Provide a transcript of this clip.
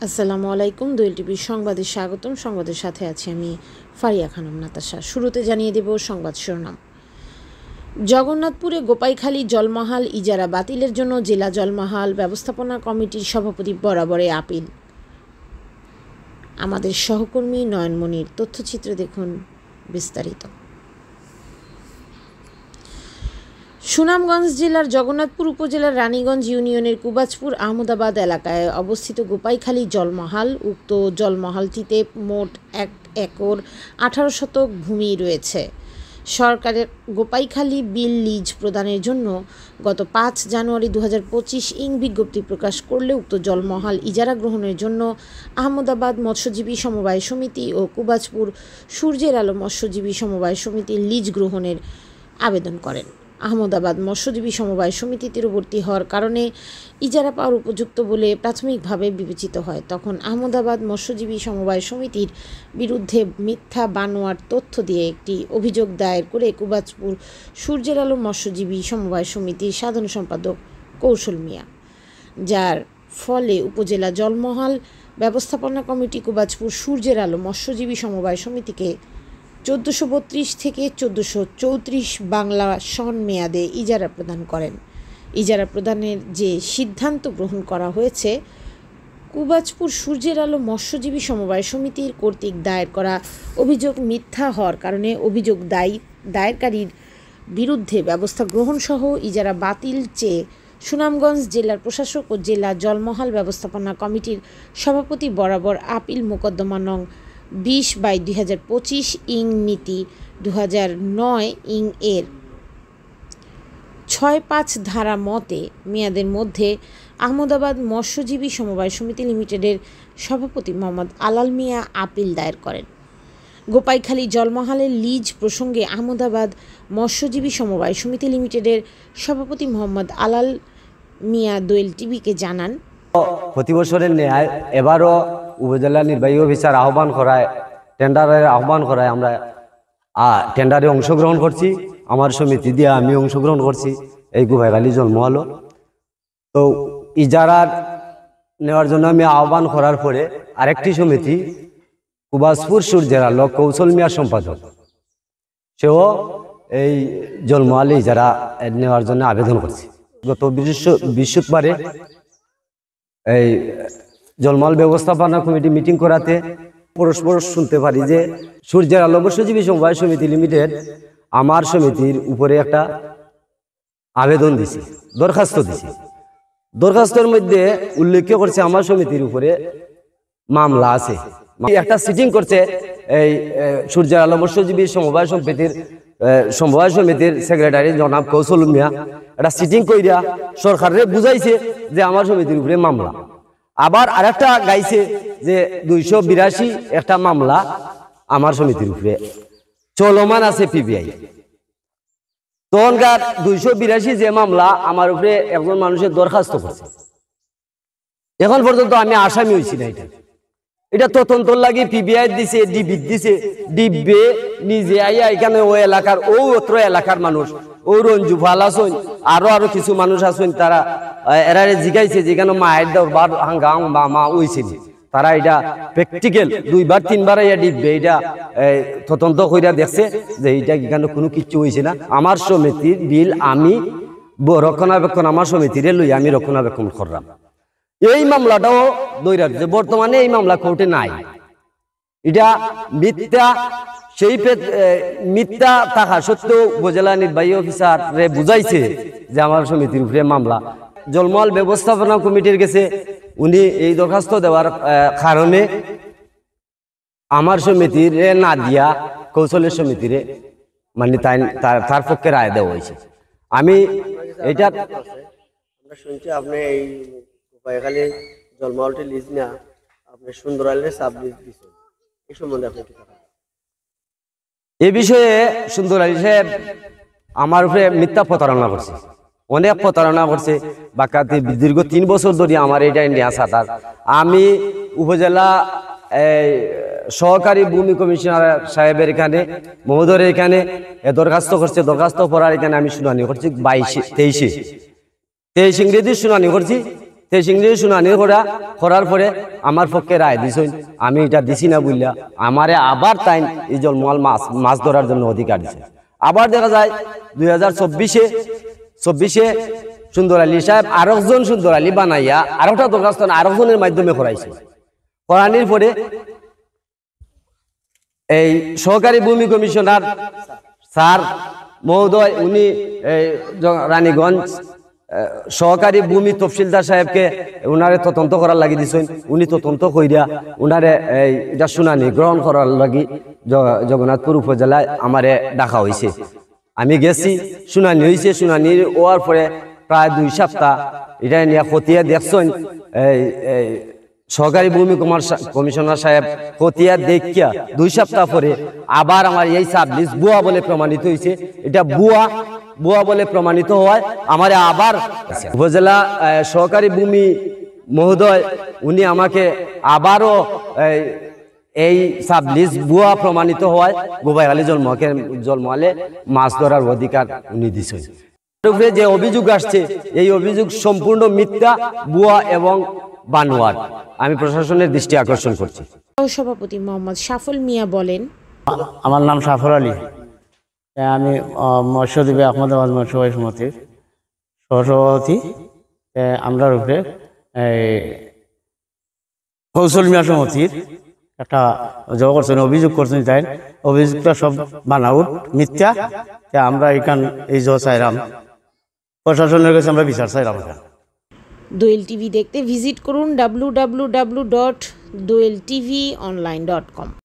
আসসালামু আলাইকুম। দোয়েল টিভির সংবাদে স্বাগতম। সংবাদের সাথে আছি আমি ফারিয়া খানম নাতাশা। শুরুতে জানিয়ে দেব সংবাদ শিরোনাম। জগন্নাথপুরে গোপাইখালী জলমহাল ইজারা বাতিলের জন্য জেলা জলমহাল ব্যবস্থাপনা কমিটির সভাপতি বরাবরে আপিল। আমাদের সহকর্মী নয়নমণির তথ্যচিত্রে দেখুন বিস্তারিত। সুনামগঞ্জ জেলার জগন্নাথপুর উপজেলার রানীগঞ্জ ইউনিয়নের কুবাজপুর আহমদাবাদ এলাকায় অবস্থিত গোপাইখালী জলমহাল। উক্ত জলমহালটিতে মোট 1 একর 18 শতক ভূমি রয়েছে। সরকারের গোপাইখালী বিল লিজ প্রদানের জন্য গত 5 জানুয়ারি 2025 বিজ্ঞপ্তি প্রকাশ করলে উক্ত জলমহাল ইজারা গ্রহণের জন্য আহমদাবাদ মৎস্যজীবী সমবায় সমিতি ও কুবাজপুর সূর্যের আলো মৎস্যজীবী সমবায় সমিতি লিজ গ্রহণের আবেদন করেন। আহমদাবাদ মৎস্যজীবী সমবায় সমিতি তীরবর্তী হওয়ার কারণে ইজারা পাওয়ার উপযুক্ত বলে প্রাথমিকভাবে বিবেচিত হয়। তখন আহমদাবাদ মৎস্যজীবী সমবায় সমিতির বিরুদ্ধে মিথ্যা বানোয়ার তথ্য দিয়ে একটি অভিযোগ দায়ের করে কুবাজপুর সূর্যের আলো মৎস্যজীবী সমবায় সমিতির সাধারণ সম্পাদক কৌশল মিয়া, যার ফলে উপজেলা জলমহাল ব্যবস্থাপনা কমিটি কুবাজপুর সূর্যের আলো মৎস্যজীবী সমবায় সমিতিকে 1432 থেকে 1434 বাংলা সন মেয়াদে ইজারা প্রদান করেন। ইজারা প্রদানের যে সিদ্ধান্ত গ্রহণ করা হয়েছে, কুবাজপুর সূর্যের আলো মৎস্যজীবী সমবায় সমিতির কর্তৃক দায়ের করা অভিযোগ মিথ্যা হওয়ার কারণে অভিযোগ দায়েরকারীর বিরুদ্ধে ব্যবস্থা গ্রহণ সহ ইজারা বাতিল চেয়ে সুনামগঞ্জ জেলার প্রশাসক ও জেলা জলমহাল ব্যবস্থাপনা কমিটির সভাপতি বরাবর আপিল মোকদ্দমা নং 20/2025 নীতি 2009 এর 6.5 ধারা মতে মেয়াদের মধ্যে আহমদাবাদ মৎস্যজীবী সমবায় সমিতি লিমিটেডের সভাপতি মোহাম্মদ আলাল মিয়া আপিল দায়ের করেন। গোপাইখালী জলমহালের লিজ প্রসঙ্গে আহমদাবাদ মৎস্যজীবী সমবায় সমিতি লিমিটেডের সভাপতি মোহাম্মদ আলাল মিয়া দোয়েল টিভিকে জানান, প্রতি বছরের ন্যায় এবারও উপজেলা নির্বাহী অফিসার টেন্ডারের আহ্বান করায় আমরা টেন্ডারে অংশগ্রহণ করছি। আমার সমিতি দিয়ে আমি অংশগ্রহণ করছি এই গোপাইখালী জলমহালও। তো ইজারা নেওয়ার জন্য আমি আহ্বান করার পরে আরেকটি সমিতি কুবাজপুর সূর্যের আলো কৌশল মিয়ার সম্পাদক, সেও এই জলমহাল ইজারা নেওয়ার জন্য আবেদন করছে। গত বৃহস্পতিবারে এই জলমহাল ব্যবস্থাপনা কমিটি মিটিং করাতে পরস্পর শুনতে পারি যে সূর্যের আলো মৎস্যজীবী সমবায় সমিতি লিমিটেড আমার সমিতির উপরে একটা আবেদন দিছে, দরখাস্ত দিছে। দরখাস্তের মধ্যে উল্লেখ করছে আমার সমিতির উপরে মামলা আছে। একটা সিটিং করছে এই সূর্যের আলো মৎস্যজীবী সমবায় সমিতির সেক্রেটারি জনাব কৌশল মিয়া একটা সিটিং কইরা সরকারে বুঝাইছে যে আমার সমিতির উপরে মামলা। আবার আরেকটা গাইছে যে 282 একটা মামলা আমার সমিতির উপরে চলমান আছে পিবিআই। তখনকার 282 যে মামলা আমার উপরে একজন মানুষের দরখাস্ত করছে, এখন পর্যন্ত আমি আসামি হয়েছি না। এটা তদন্তর লাগে পিবিআই দিছে, ডিবি দিছে। ডিবে নিজে আইয়া এখানে ও এলাকার অত্র এলাকার মানুষ ও রঞ্জু ভাল আসুন, আরো কিছু মানুষ আসুন, তারা এরারে জিগাইছে যেখানে মায়ের দরবার হাঙ্গাম মা হয়েছিল। তারা এটা প্র্যাকটিক্যাল 2বার 3বার ইয়া ডিববে এটা তদন্ত কইরা দেখছে যে এইটা এখানে কোনো কিছু হয়েছে না। আমার সমিতির বিল আমি রক্ষণাবেক্ষণ আমার সমিতিরে লই আমি রক্ষণাবেক্ষণ করলাম। এই মামলাটাও দৈরা যে বর্তমানে এই মামলা কোর্টে নাই। এটা মিথ্যা, সেই মিথ্যা থাকা সত্ত্বেও উপজেলা নির্বাহী অফিসার বুঝাইছে যে আমার সমিতির উপরে মামলা। জলমহাল ব্যবস্থাপনা কমিটির কাছে উনি এই দরখাস্ত দেওয়ার কারণে আমার সমিতির না দিয়া কৌশলের সমিতিরে মানে তার পক্ষে রায় দেওয়া হয়েছে। আমি এটা শুনছি আপনি এই গোপাইখালী জলমহালটি লিজ না আপনি সুন্দর আলের সাব লিজ দিচ্ছেন, এই সম্বন্ধে আপনি কি কথা? এই বিষয়ে সুন্দর আলী সাহেব আমার উপরে মিথ্যা প্রতারণা করছে, অনেক প্রতারণা করছে। বাকাতে দীর্ঘ 3 বছর ধরে আমার এটা নেওয়া সাঁতার। আমি উপজেলা সহকারী ভূমি কমিশনার সাহেবের এখানে মহোদয়ের এখানে দরখাস্ত করছে। দরখাস্ত করার এখানে আমি শুনানি করছি 23 ইংরেজি শুনানি করছি। তেসিংড়ি শুনানি করার পরে আমার পক্ষে রায় দিছেন, আমি এটা দিছি না বললা আমারে আবার তাই এই জলমহল মাছ ধরার জন্য অধিকার দিছে। আবার দেখা যায় 2024-এ সুন্দর আলী সাহেব আরেকজন সুন্দর আলী বানাইয়া আরেকটা দরখাস্ত আরেকজনের মাধ্যমে করাইছে। করানির পরে এই সহকারী ভূমি কমিশনার স্যার মহোদয় উনি রানীগঞ্জ সহকারী ভূমি তফসিলদার সাহেবকে উনারে তদন্ত করার লাগি দিছেন। উনি তদন্ত কইরা উনারে এটা শুনানি গ্রহণ করার লাগি জগন্নাথপুর উপজেলায় আমারে ডাকা হয়েছে। আমি গেছি, শুনানি হয়েছে। শুনানি হওয়ার পরে প্রায় 2 সপ্তাহ এটা নিয়ে খতিয়া দেখছেন। সহকারী ভূমি কমিশনার সাহেব খতিয়া দেখিয়া 2 সপ্তাহ পরে আবার আমার এই সাবলিস ভুয়া বলে প্রমাণিত হয়েছে। এটা ভুয়া বলে প্রমাণিত হওয়ায় আমার আবার উপজেলা সহকারী ভূমি মহোদয় উনি আমাকে আবারও এই সাবলিস ভুয়া প্রমাণিত হওয়ায় গোপাইখালী জলমহলে মাছ ধরার অধিকার উনি দিছেন। যে অভিযোগ আসছে এই অভিযোগ সম্পূর্ণ মিথ্যা, ভুয়া এবং বানোয়াট। আমি প্রশাসনের দৃষ্টি আকর্ষণ করছি। সভাপতি মোহাম্মদ সাফল মিয়া বলেন, আমার নাম সাফর আলী, আমি মৎস্যদ্বীপে আহমদাবাদ মৎস্যবাহী সমিতির সহসভাপতি। আমরা উপরে কৌশল মিয়া সমিতির একটা অভিযোগ করছেন, তাই অভিযোগটা সব বানাউট মিথ্যা। আমরা এই চাইলাম প্রশাসনের কাছে আমরা বিচার চাইলাম। দোয়েল টিভি দেখতে ভিজিট করুন www.doeltvonline.com।